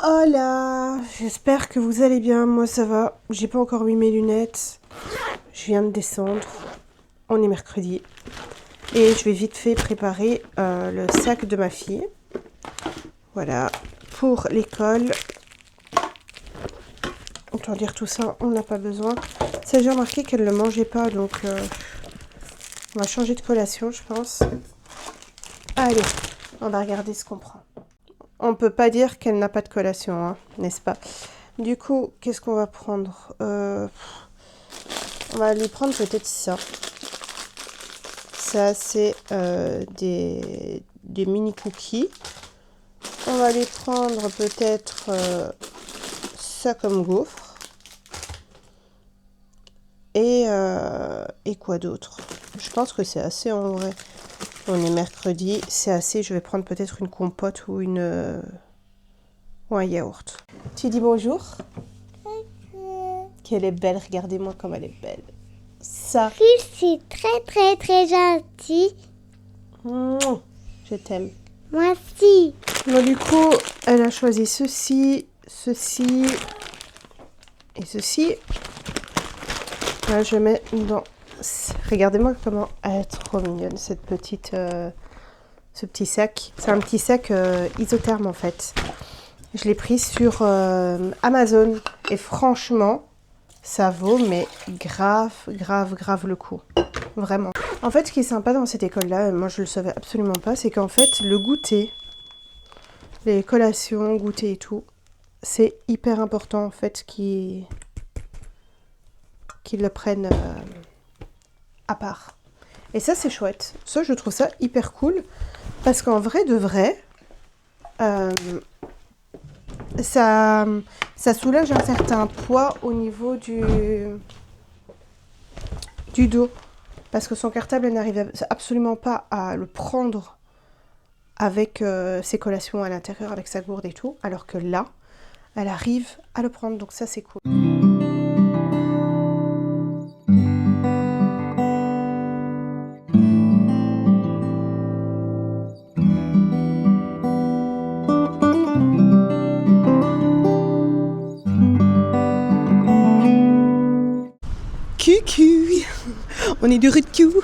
Hola, j'espère que vous allez bien, moi ça va, j'ai pas encore mis mes lunettes, je viens de descendre, on est mercredi, et je vais vite fait préparer le sac de ma fille, voilà, pour l'école. Autant dire tout ça, on n'a pas besoin. Ça, j'ai remarqué qu'elle ne le mangeait pas, donc on va changer de collation, je pense. Allez, on va regarder ce qu'on prend. On peut pas dire qu'elle n'a pas de collation, hein, n'est-ce pas? Du coup, qu'est-ce qu'on va prendre? On va lui prendre peut-être ça. Ça, c'est des mini cookies. On va lui prendre peut-être ça comme gaufre. Et quoi d'autre? Je pense que c'est assez en vrai. On est mercredi, c'est assez. Je vais prendre peut-être une compote ou ou un yaourt. Tu dis bonjour? Qu'elle est belle, regardez-moi comme elle est belle. Ça. Je suis très très très gentille. Je t'aime. Moi aussi. Bon, du coup, elle a choisi ceci, ceci et ceci. Là, je mets dans... Regardez-moi comment elle est trop mignonne, cette petite... ce petit sac. C'est un petit sac isotherme, en fait. Je l'ai pris sur Amazon. Et franchement, ça vaut, mais grave le coup. Vraiment. En fait, ce qui est sympa dans cette école-là, moi je le savais absolument pas, c'est qu'en fait, le goûter, les collations, goûter et tout, c'est hyper important, en fait, qu'ils le prennent à part. Et ça, c'est chouette. Ça, je trouve ça hyper cool. Parce qu'en vrai de vrai, ça soulage un certain poids au niveau du dos. Parce que son cartable, elle n'arrive absolument pas à le prendre avec ses collations à l'intérieur, avec sa gourde et tout. Alors que là, elle arrive à le prendre. Donc ça, c'est cool. Cucu, on est de retour.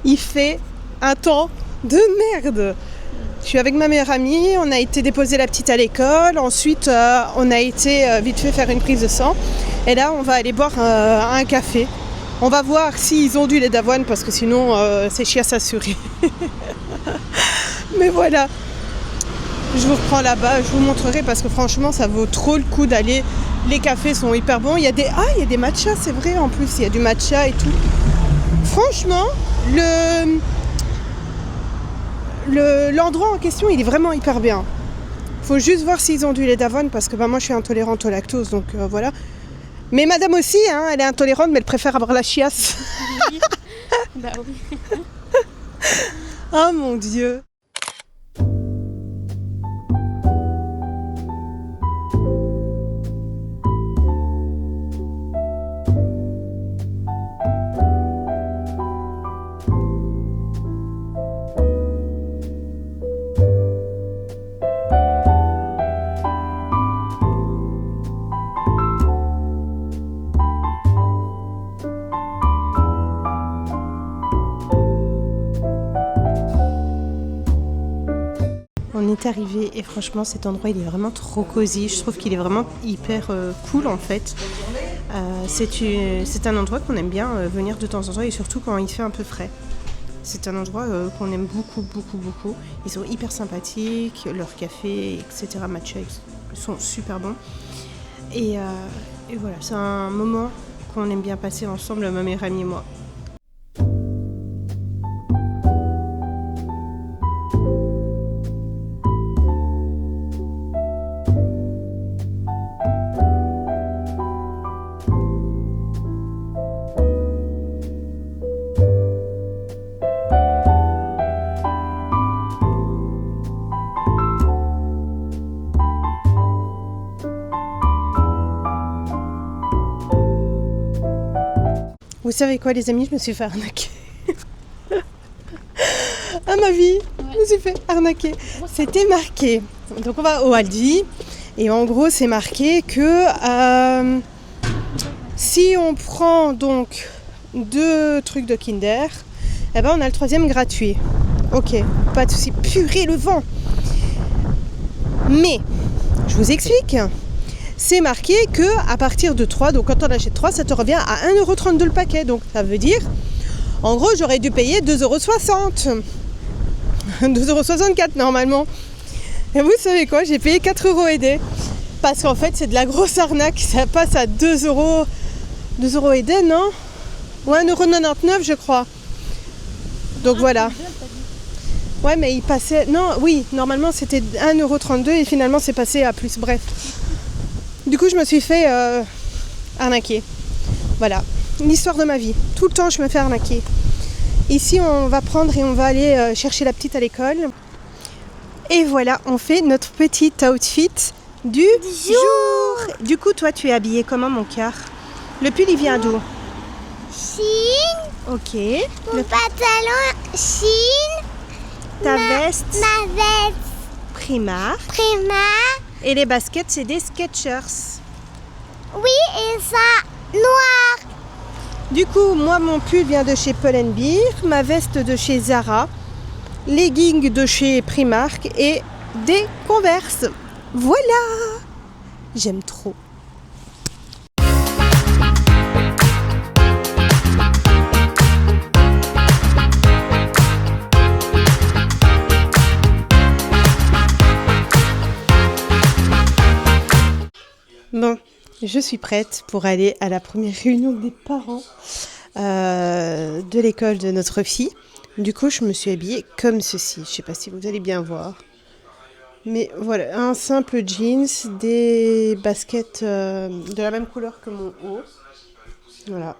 Il fait un temps de merde. Je suis avec ma meilleure amie, on a été déposer la petite à l'école, ensuite on a été vite fait faire une prise de sang. Et là on va aller boire un café. On va voir s'ils ont du lait d'avoine parce que sinon c'est chiasse assurée. Mais voilà, je vous reprends là-bas, je vous montrerai parce que franchement ça vaut trop le coup d'aller. Les cafés sont hyper bons. Il y a des matchas, c'est vrai en plus. Il y a du matcha et tout. Franchement, l'endroit en question, il est vraiment hyper bien. Faut juste voir s'ils ont du lait d'avoine parce que moi, je suis intolérante au lactose, donc voilà. Mais madame aussi, hein, elle est intolérante, mais elle préfère avoir la chiasse. Oui. Bah oui. Oh mon Dieu. On est arrivé et franchement cet endroit il est vraiment trop cosy, je trouve qu'il est vraiment hyper cool en fait. C'est un endroit qu'on aime bien venir de temps en temps et surtout quand il fait un peu frais. C'est un endroit qu'on aime beaucoup. Ils sont hyper sympathiques, leur café, etc. matcha, ils sont super bons. Et voilà, c'est un moment qu'on aime bien passer ensemble, ma meilleure amie et moi. Vous savez quoi les amis, je me suis fait arnaquer. À ma vie. Ouais. me suis fait arnaquer. C'était marqué. Donc on va au Aldi. Et en gros, c'est marqué que si on prend donc 2 trucs de Kinder, eh ben on a le 3e gratuit. Ok, pas de souci. Purée, le vent. Mais, je vous explique. C'est marqué que à partir de 3, donc quand on achète 3, ça te revient à 1,32€ le paquet. Donc ça veut dire, en gros, j'aurais dû payer 2,60€. 2,64€ normalement. Et vous savez quoi, j'ai payé 4€ et des. Parce qu'en fait, c'est de la grosse arnaque. Ça passe à 2€. 2€ et des, non? Ou 1,99€ je crois. Donc voilà. Ouais, mais il passait... Non, oui, normalement c'était 1,32€ et finalement c'est passé à plus. Bref. Du coup, je me suis fait arnaquer. Voilà. L'histoire de ma vie. Tout le temps, je me fais arnaquer. Ici, on va prendre et on va aller chercher la petite à l'école. Et voilà, on fait notre petit outfit du jour. Du coup, toi, tu es habillée comment, mon cœur? Le pull, il vient d'où? Chine. Ok. Mon pantalon Chine. Ta veste? Ma veste Primark. Primark. Et les baskets, c'est des Skechers. Oui, et ça, noir. Du coup, moi, mon pull vient de chez Pull & Bear, ma veste de chez Zara, leggings de chez Primark et des Converse. Voilà! J'aime trop. Bon, je suis prête pour aller à la première réunion des parents de l'école de notre fille. Du coup, je me suis habillée comme ceci. Je ne sais pas si vous allez bien voir. Mais voilà, un simple jeans, des baskets de la même couleur que mon haut. Voilà.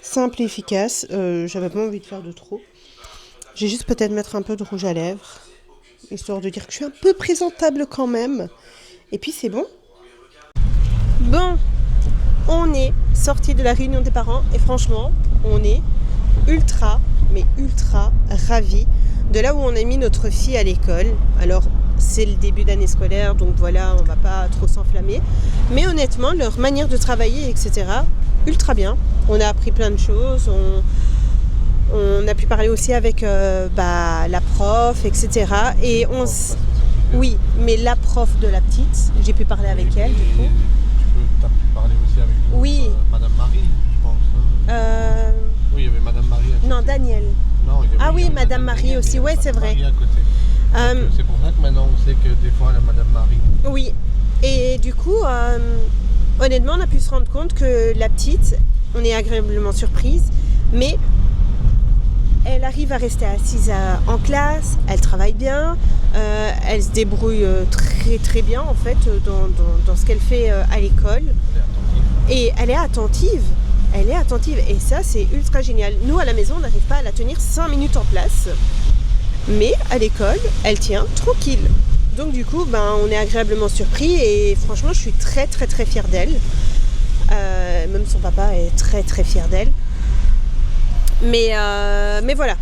Simple et efficace. J'avais pas envie de faire de trop. J'ai juste peut-être mettre un peu de rouge à lèvres. Histoire de dire que je suis un peu présentable quand même. Et puis c'est bon. Bon, on est sorti de la réunion des parents et franchement, on est ultra, mais ultra ravis de là où on a mis notre fille à l'école. Alors, c'est le début d'année scolaire, donc voilà, on va pas trop s'enflammer. Mais honnêtement, leur manière de travailler, etc., ultra bien. On a appris plein de choses, on a pu parler aussi avec la prof, etc. Et oui, mais la prof de la petite, j'ai pu parler avec elle, du coup. Tu as pu parler aussi avec oui. Madame Marie, je pense. Oui, il y avait Madame Marie à côté. Non, Daniel. Non, il y avait Madame Marie Daniel, aussi, ouais, c'est vrai. Marie à côté. C'est pour ça que maintenant on sait que des fois la Madame Marie. Oui, et du coup, honnêtement, on a pu se rendre compte que la petite, on est agréablement surprise, mais elle arrive à rester assise en classe, elle travaille bien, elle se débrouille très très bien en fait dans ce qu'elle fait à l'école. Et elle est attentive. Elle est attentive et ça c'est ultra génial. Nous à la maison on n'arrive pas à la tenir 5 minutes en place. Mais à l'école elle tient tranquille. Donc du coup on est agréablement surpris et franchement je suis très très très fière d'elle. Même son papa est très très fier d'elle. Mais voilà,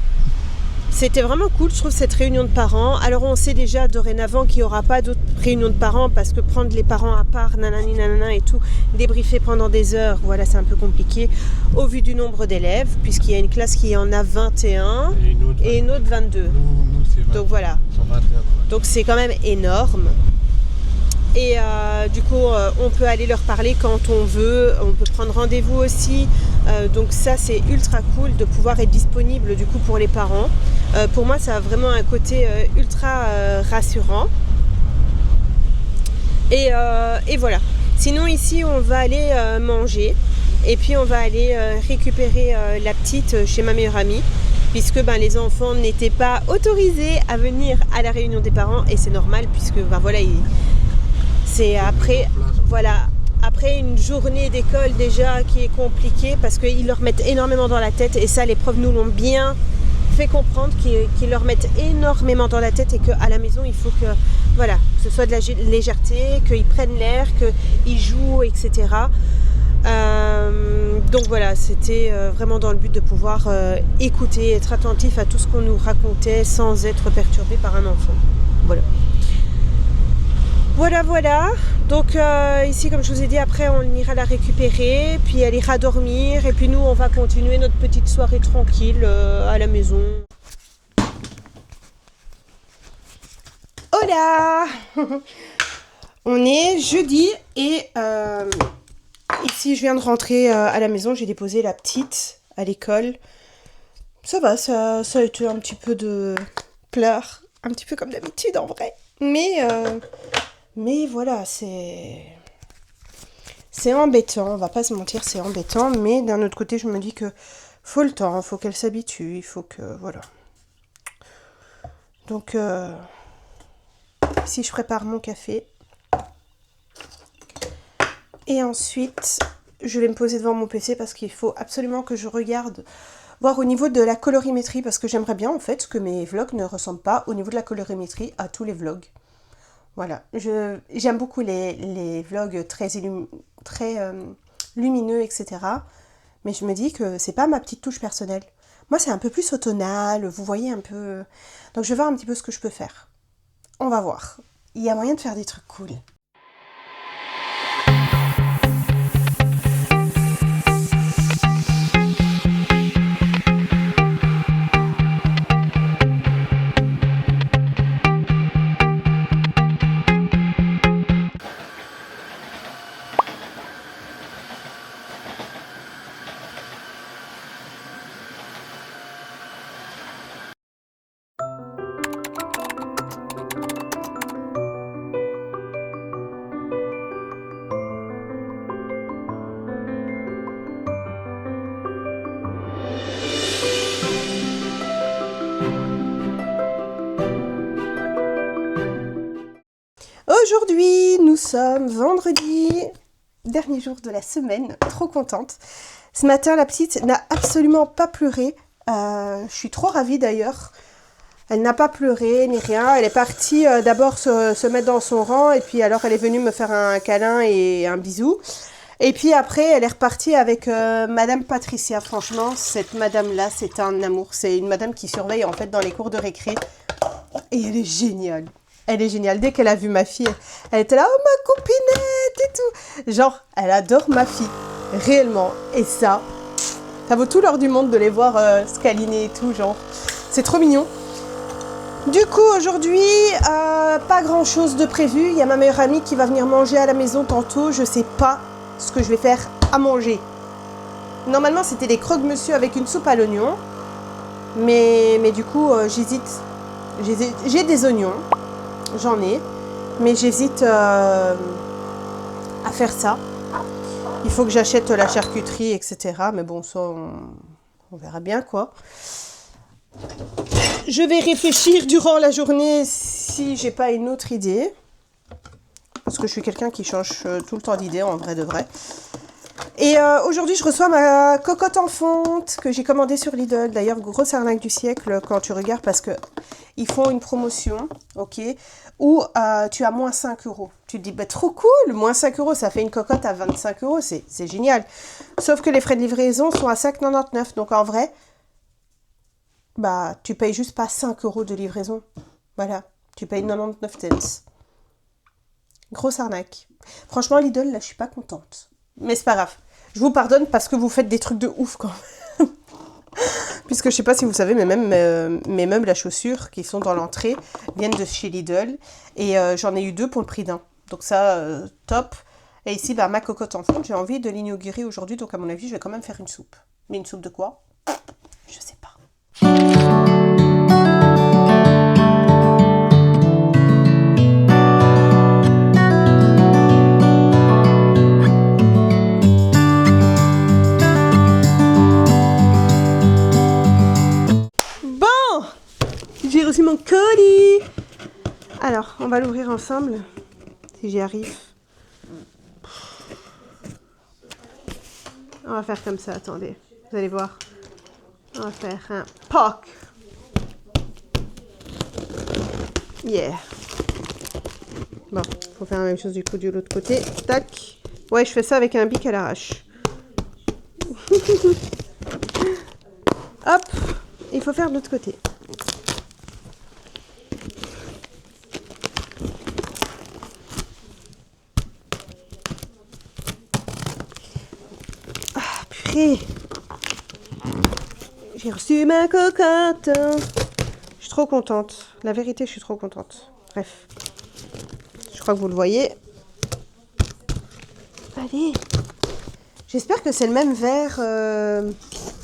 c'était vraiment cool, je trouve, cette réunion de parents. Alors on sait déjà dorénavant qu'il n'y aura pas d'autres réunions de parents parce que prendre les parents à part, nanani nanana et tout, débriefer pendant des heures, voilà, c'est un peu compliqué au vu du nombre d'élèves, puisqu'il y a une classe qui en a 21 et une autre 22. Nous c'est 20. Donc voilà. Donc c'est quand même énorme. Et du coup, on peut aller leur parler quand on veut, on peut prendre rendez-vous aussi. Donc ça, c'est ultra cool de pouvoir être disponible du coup pour les parents. Pour moi, ça a vraiment un côté ultra rassurant. Et voilà. Sinon, ici, on va aller manger. Et puis, on va aller récupérer la petite chez ma meilleure amie. Puisque les enfants n'étaient pas autorisés à venir à la réunion des parents. Et c'est normal puisque voilà, c'est après une journée d'école déjà qui est compliquée parce qu'ils leur mettent énormément dans la tête et ça les profs nous l'ont bien fait comprendre qu'ils leur mettent énormément dans la tête et qu'à la maison, il faut que, voilà, que ce soit de la légèreté, qu'ils prennent l'air, qu'ils jouent, etc. Donc voilà, c'était vraiment dans le but de pouvoir écouter, être attentif à tout ce qu'on nous racontait sans être perturbé par un enfant. Voilà. Voilà. Donc ici, comme je vous ai dit, après on ira la récupérer, puis elle ira dormir, et puis nous on va continuer notre petite soirée tranquille à la maison. Hola. On est jeudi et ici je viens de rentrer à la maison, j'ai déposé la petite à l'école. Ça va, ça a été un petit peu de pleurs, un petit peu comme d'habitude en vrai. Mais voilà, c'est embêtant, on va pas se mentir, c'est embêtant. Mais d'un autre côté, je me dis que faut le temps, faut qu'elle s'habitue, il faut que... Voilà. Donc, ici je prépare mon café. Et ensuite, je vais me poser devant mon PC parce qu'il faut absolument que je regarde, voir au niveau de la colorimétrie, parce que j'aimerais bien en fait que mes vlogs ne ressemblent pas au niveau de la colorimétrie à tous les vlogs. Voilà, j'aime beaucoup les vlogs très lumineux, etc. Mais je me dis que c'est pas ma petite touche personnelle. Moi, c'est un peu plus automnal, vous voyez un peu... Donc, je vais voir un petit peu ce que je peux faire. On va voir. Il y a moyen de faire des trucs cool. Aujourd'hui, nous sommes vendredi, dernier jour de la semaine, trop contente. Ce matin, la petite n'a absolument pas pleuré. Je suis trop ravie d'ailleurs. Elle n'a pas pleuré ni rien. Elle est partie d'abord se mettre dans son rang et puis alors elle est venue me faire un câlin et un bisou. Et puis après, elle est repartie avec Madame Patricia. Franchement, cette madame-là, c'est un amour. C'est une madame qui surveille en fait dans les cours de récré. Et elle est géniale. Elle est géniale. Dès qu'elle a vu ma fille, elle était là, oh ma copinette et tout. Genre, elle adore ma fille. Réellement. Et ça vaut tout l'or du monde de les voir se câliner et tout. Genre, c'est trop mignon. Du coup, aujourd'hui, pas grand chose de prévu. Il y a ma meilleure amie qui va venir manger à la maison tantôt. Je sais pas ce que je vais faire à manger. Normalement, c'était des croque-monsieur avec une soupe à l'oignon. Mais du coup, j'hésite. J'ai des oignons. J'en ai, mais j'hésite à faire ça. Il faut que j'achète la charcuterie, etc. Mais bon, ça, on verra bien, quoi. Je vais réfléchir durant la journée si j'ai pas une autre idée. Parce que je suis quelqu'un qui change tout le temps d'idée, en vrai de vrai. Et aujourd'hui, je reçois ma cocotte en fonte que j'ai commandée sur Lidl. D'ailleurs, grosse arnaque du siècle quand tu regardes parce que ils font une promotion, ok, où tu as moins 5 €. Tu te dis, bah, trop cool, moins 5 €, ça fait une cocotte à 25 €, c'est génial. Sauf que les frais de livraison sont à 5,99 €. Donc en vrai, bah, tu payes juste pas 5 € de livraison. Voilà, tu payes 99 cents. Grosse arnaque. Franchement, Lidl, là, je suis pas contente. Mais c'est pas grave. Je vous pardonne parce que vous faites des trucs de ouf quand même. Puisque je sais pas si vous savez, mais même mes meubles à chaussures qui sont dans l'entrée viennent de chez Lidl. Et j'en ai eu 2 pour le prix d'un. Donc ça, top. Et ici, bah, ma cocotte en fonte, j'ai envie de l'inaugurer aujourd'hui. Donc à mon avis, je vais quand même faire une soupe. Mais une soupe de quoi? Je sais pas. J'ai reçu mon colis. Alors, on va l'ouvrir ensemble, si j'y arrive. On va faire comme ça, attendez. Vous allez voir. On va faire un POC. Yeah. Bon, faut faire la même chose du coup de l'autre côté. Tac. Ouais, je fais ça avec un bic à l'arrache. Hop. Il faut faire de l'autre côté. Ah, purée. J'ai reçu ma cocotte. Je suis trop contente. La vérité, je suis trop contente. Bref. Je crois que vous le voyez. Allez. J'espère que c'est le même verre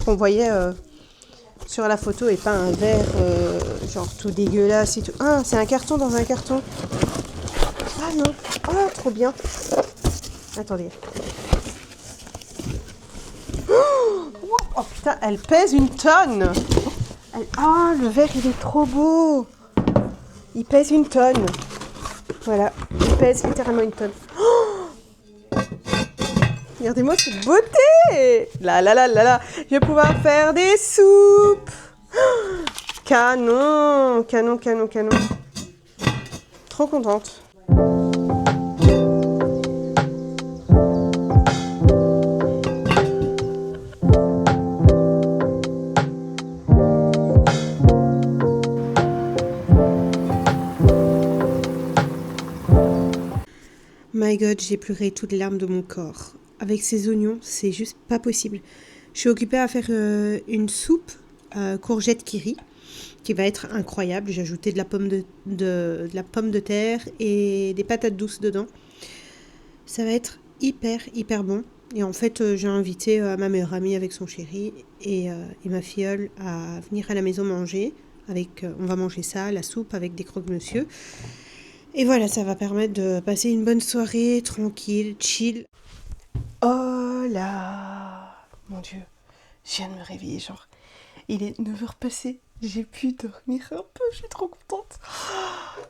qu'on voyait sur la photo et pas un verre genre tout dégueulasse et tout. Ah, c'est un carton dans un carton. Ah non. Oh, trop bien. Attendez. Oh putain, elle pèse une tonne. Oh, le verre, il est trop beau. Il pèse une tonne. Voilà, il pèse littéralement une tonne. Oh, regardez-moi cette beauté. Là, là, là, là, là. Je vais pouvoir faire des soupes. Oh, canon, canon, canon, canon. Trop contente. My God, j'ai pleuré toutes les larmes de mon corps. Avec ces oignons, c'est juste pas possible. Je suis occupée à faire une soupe courgette kiri qui va être incroyable. J'ai ajouté de la pomme de terre et des patates douces dedans. Ça va être hyper bon. Et en fait, j'ai invité ma meilleure amie avec son chéri et ma filleule à venir à la maison manger. On va manger ça, la soupe avec des croque-monsieur. Et voilà, ça va permettre de passer une bonne soirée, tranquille, chill. Oh là, mon Dieu, je viens de me réveiller, genre, il est 9h passé, j'ai pu dormir un peu, je suis trop contente.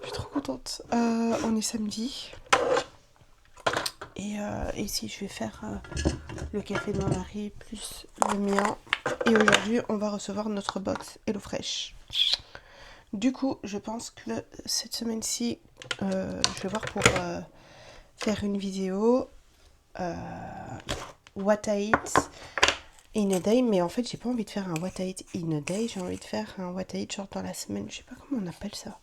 Je suis trop contente. On est samedi. Et ici, je vais faire le café de mon mari plus le mien. Et aujourd'hui, on va recevoir notre box HelloFresh. Du coup, je pense que cette semaine-ci, je vais voir pour faire une vidéo What I eat in a day. Mais en fait, j'ai pas envie de faire un What I eat in a day. J'ai envie de faire un What I eat genre dans la semaine. Je sais pas comment on appelle ça.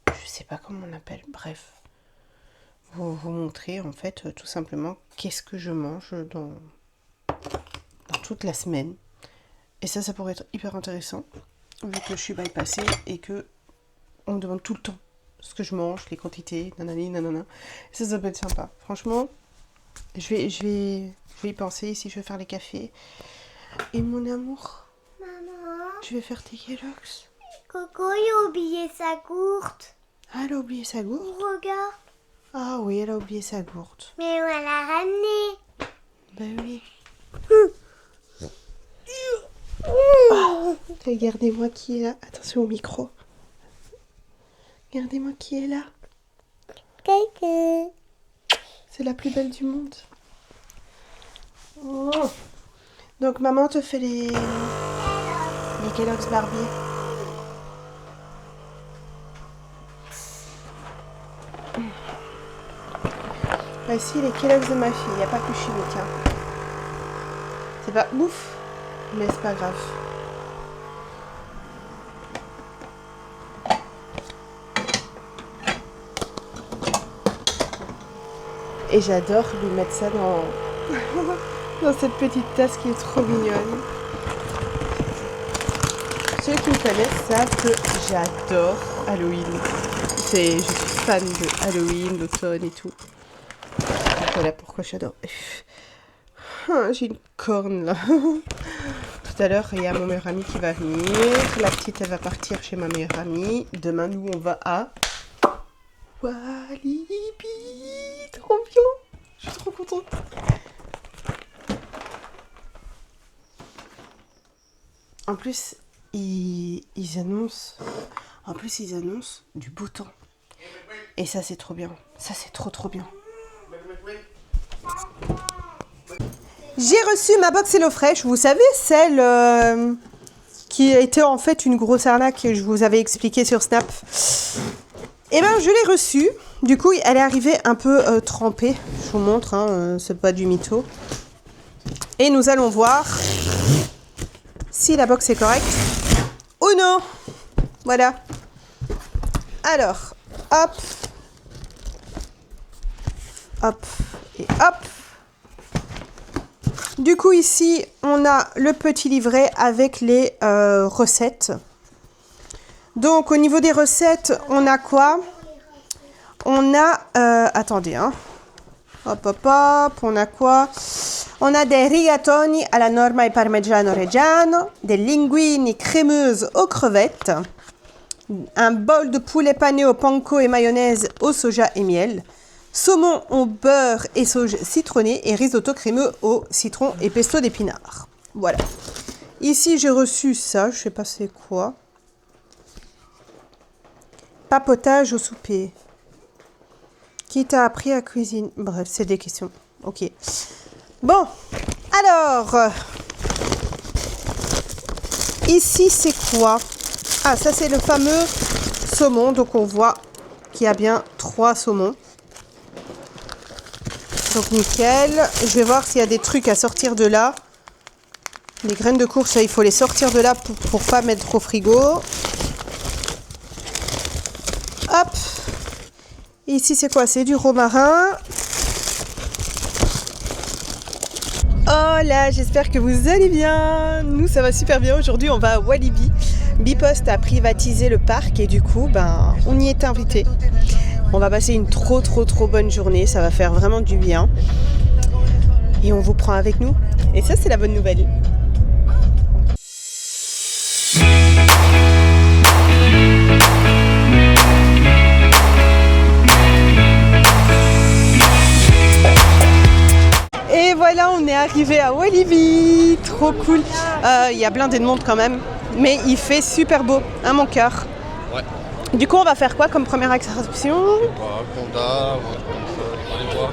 Je sais pas comment on appelle. Bref. Vous montrer en fait tout simplement qu'est-ce que je mange dans toute la semaine. Et ça pourrait être hyper intéressant. Vu que je suis bypassée et que on me demande tout le temps ce que je mange, les quantités, nanani, nanana. Ça peut être sympa. Franchement, je vais y penser. Ici, je vais faire les cafés. Et mon amour, Maman, je vais faire tes Kellogg's. Coco, il a oublié sa gourde. Ah, elle a oublié sa gourde. Regarde. Ah oui, elle a oublié sa gourde. Mais on l'a ramenée. Ben oui. Oh, regardez-moi qui est là. Attention au micro. Regardez-moi qui est là. Coucou. C'est la plus belle du monde. Oh. Donc maman te fait les Kellogg's Barbie. Voici les Kellogg's de ma fille. Il n'y a pas que chimique. Hein. C'est pas ouf, mais c'est pas grave. Et j'adore lui mettre ça dans cette petite tasse qui est trop mignonne. Ceux qui me connaissent savent que j'adore Halloween. Je suis fan de Halloween, l'automne et tout. Donc voilà pourquoi j'adore. J'ai une corne là. Tout à l'heure, il y a mon meilleur ami qui va venir. La petite, elle va partir chez ma meilleure amie. Demain, nous, on va à Walibi. Trop bien. Je suis trop contente. En plus, ils annoncent du beau temps. Et ça, c'est trop bien. Ça, c'est trop bien. J'ai reçu ma box HelloFresh. Vous savez, celle qui était en fait une grosse arnaque que je vous avais expliqué sur Snap. Et ben je l'ai reçue. Du coup, elle est arrivée un peu trempée. Je vous montre, hein, c'est pas du mytho. Et nous allons voir si la box est correcte ou non. Voilà. Alors, hop. Hop et hop. Du coup, ici, on a le petit livret avec les recettes. Donc, au niveau des recettes, on a quoi? On a... attendez, hein. Hop, hop, hop. On a quoi? On a des rigatoni alla norma e parmigiano reggiano, des linguini crémeuses aux crevettes, un bol de poulet pané au panko et mayonnaise au soja et miel, saumon au beurre et sauge citronné et risotto crémeux au citron et pesto d'épinards. Voilà. Ici, j'ai reçu ça. Je sais pas c'est quoi. Papotage au souper. Qui t'a appris à cuisiner? Bref, c'est des questions. Ok. Bon. Alors. Ici, c'est quoi? Ah, ça, c'est le fameux saumon. Donc, on voit qu'il y a bien 3 saumons. Donc nickel, je vais voir s'il y a des trucs à sortir de là. Les graines de courge, ça, il faut les sortir de là pour pas mettre au frigo. Hop. Et ici c'est quoi? C'est du romarin. Oh là, j'espère que vous allez bien. Nous ça va super bien. Aujourd'hui on va à Walibi. Bipost a privatisé le parc et du coup on y est invité. On va passer une trop bonne journée, ça va faire vraiment du bien. Et on vous prend avec nous. Et ça, c'est la bonne nouvelle. Et voilà, on est arrivé à Walibi. Trop cool. Il y a blindé de monde quand même. Mais il fait super beau, hein mon cœur. Ouais. Du coup, on va faire quoi comme première attraction? Conda,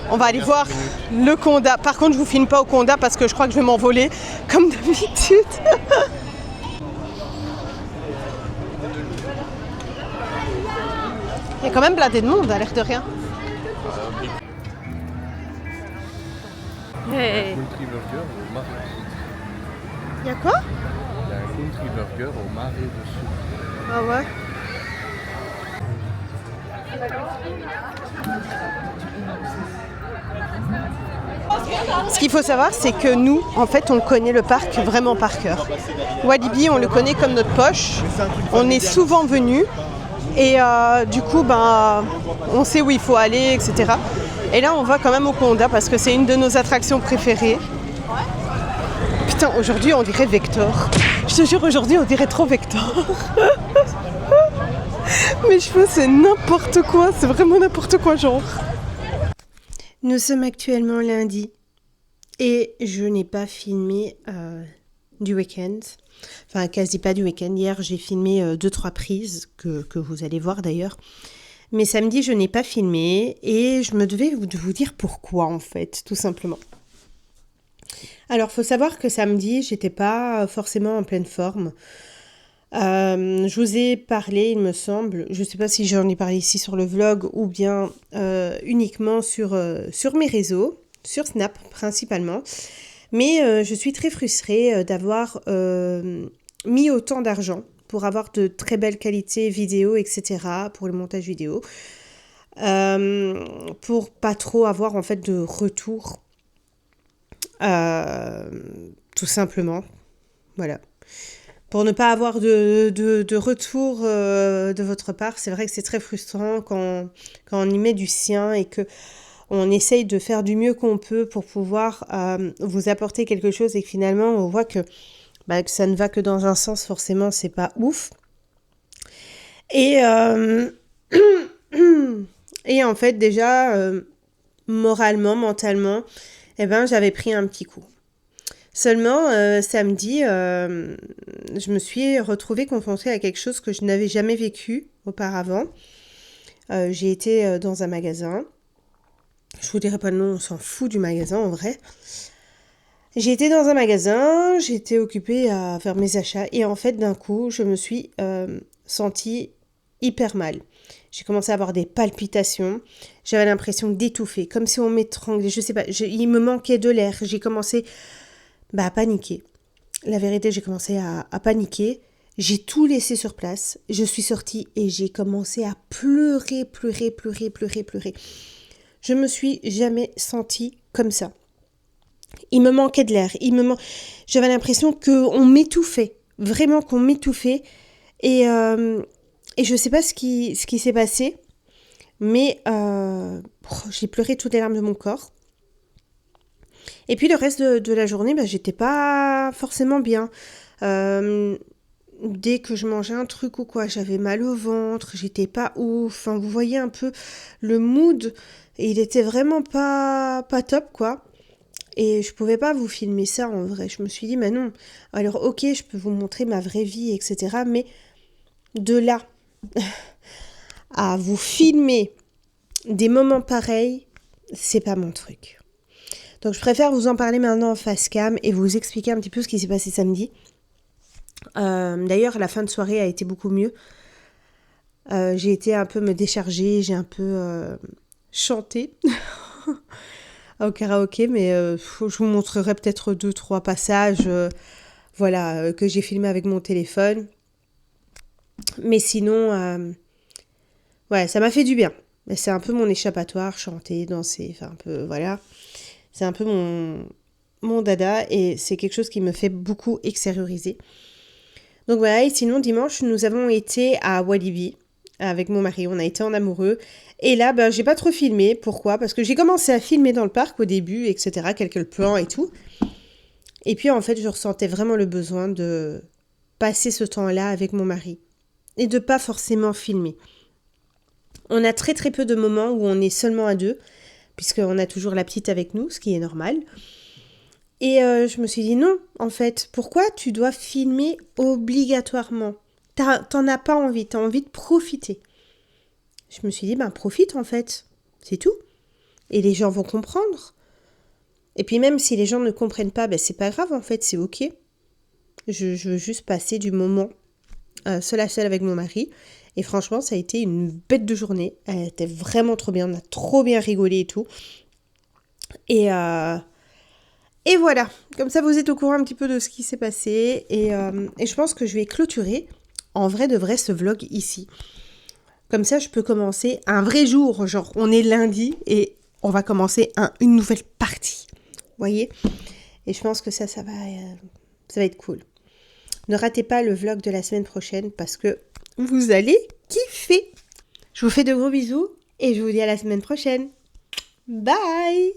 on va aller voir le Conda. Par contre, je vous filme pas au Conda parce que je crois que je vais m'envoler comme d'habitude. Il y a quand même blindé de monde, à l'air de rien. Hey. Country burger au marais. Il y a quoi? Il y a un country burger au marais dessus. Ah ouais. Ce qu'il faut savoir, c'est que nous, en fait, on connaît le parc vraiment par cœur. Walibi, on le connaît comme notre poche. On est souvent venus. Et du coup, on sait où il faut aller, etc. Et là, on va quand même au Conda parce que c'est une de nos attractions préférées. Putain, aujourd'hui, on dirait Vector. Je te jure, aujourd'hui, on dirait trop Vector. Mes cheveux, c'est n'importe quoi. C'est vraiment n'importe quoi, genre. Nous sommes actuellement lundi. Et je n'ai pas filmé du week-end. Enfin, quasi pas du week-end. Hier, j'ai filmé 2-3 prises que vous allez voir d'ailleurs. Mais samedi, je n'ai pas filmé et je me devais vous dire pourquoi en fait, tout simplement. Alors, faut savoir que samedi, j'étais pas forcément en pleine forme. Je vous ai parlé, il me semble, je ne sais pas si j'en ai parlé ici sur le vlog ou bien uniquement sur mes réseaux, sur Snap principalement. Mais je suis très frustrée d'avoir mis autant d'argent pour avoir de très belles qualités vidéo, etc., pour le montage vidéo, pour pas trop avoir en fait de retour, tout simplement, voilà. Pour ne pas avoir de retour de votre part, c'est vrai que c'est très frustrant quand on y met du sien et que on essaye de faire du mieux qu'on peut pour pouvoir vous apporter quelque chose et que finalement on voit que ça ne va que dans un sens, forcément c'est pas ouf. Et en fait déjà moralement, mentalement, j'avais pris un petit coup. Seulement, samedi, je me suis retrouvée confrontée à quelque chose que je n'avais jamais vécu auparavant. J'ai été dans un magasin. Je vous dirai pas le nom, on s'en fout du magasin en vrai. J'étais dans un magasin, j'étais occupée à faire mes achats et en fait d'un coup je me suis sentie hyper mal. J'ai commencé à avoir des palpitations, j'avais l'impression d'étouffer, comme si on m'étranglait, je sais pas, il me manquait de l'air, j'ai commencé à paniquer. La vérité, j'ai commencé à paniquer, j'ai tout laissé sur place, je suis sortie et j'ai commencé à pleurer. Je me suis jamais sentie comme ça. Il me manquait de l'air, j'avais l'impression qu'on m'étouffait, vraiment qu'on m'étouffait. Et je sais pas ce qui s'est passé, mais j'ai pleuré toutes les larmes de mon corps. Et puis le reste de la journée, j'étais pas forcément bien. Dès que je mangeais un truc ou quoi, j'avais mal au ventre, j'étais pas ouf. Enfin, vous voyez un peu le mood, et il était vraiment pas top, quoi. Et je pouvais pas vous filmer ça en vrai. Je me suis dit, mais non. Alors ok, je peux vous montrer ma vraie vie, etc. Mais de là à vous filmer des moments pareils, c'est pas mon truc. Donc je préfère vous en parler maintenant en face cam et vous expliquer un petit peu ce qui s'est passé samedi. D'ailleurs, la fin de soirée a été beaucoup mieux. J'ai été un peu me décharger, j'ai un peu chanté au karaoké, mais je vous montrerai peut-être 2-3 passages que j'ai filmé avec mon téléphone. Mais sinon, ça m'a fait du bien. C'est un peu mon échappatoire, chanter, danser, enfin un peu, voilà. C'est un peu mon dada et c'est quelque chose qui me fait beaucoup extérioriser. Donc voilà, et sinon dimanche, nous avons été à Walibi avec mon mari, on a été en amoureux. Et là, j'ai pas trop filmé. Pourquoi ? Parce que j'ai commencé à filmer dans le parc au début, etc., quelques plans et tout. Et puis en fait, je ressentais vraiment le besoin de passer ce temps-là avec mon mari et de pas forcément filmer. On a très très peu de moments où on est seulement à deux, puisqu'on a toujours la petite avec nous, ce qui est normal. Et je me suis dit non, en fait, pourquoi tu dois filmer obligatoirement ? T'en as pas envie, t'as envie de profiter. Je me suis dit, profite en fait, c'est tout. Et les gens vont comprendre. Et puis même si les gens ne comprennent pas, c'est pas grave en fait, c'est ok. Je veux juste passer du moment seul à seul avec mon mari. Et franchement, ça a été une bête de journée. Elle était vraiment trop bien, on a trop bien rigolé et tout. Et voilà, comme ça vous êtes au courant un petit peu de ce qui s'est passé. Et je pense que je vais clôturer en vrai de vrai ce vlog ici. Comme ça, je peux commencer un vrai jour. Genre, on est lundi et on va commencer une nouvelle partie. Vous voyez ? Et je pense que ça va être cool. Ne ratez pas le vlog de la semaine prochaine parce que vous allez kiffer. Je vous fais de gros bisous et je vous dis à la semaine prochaine. Bye!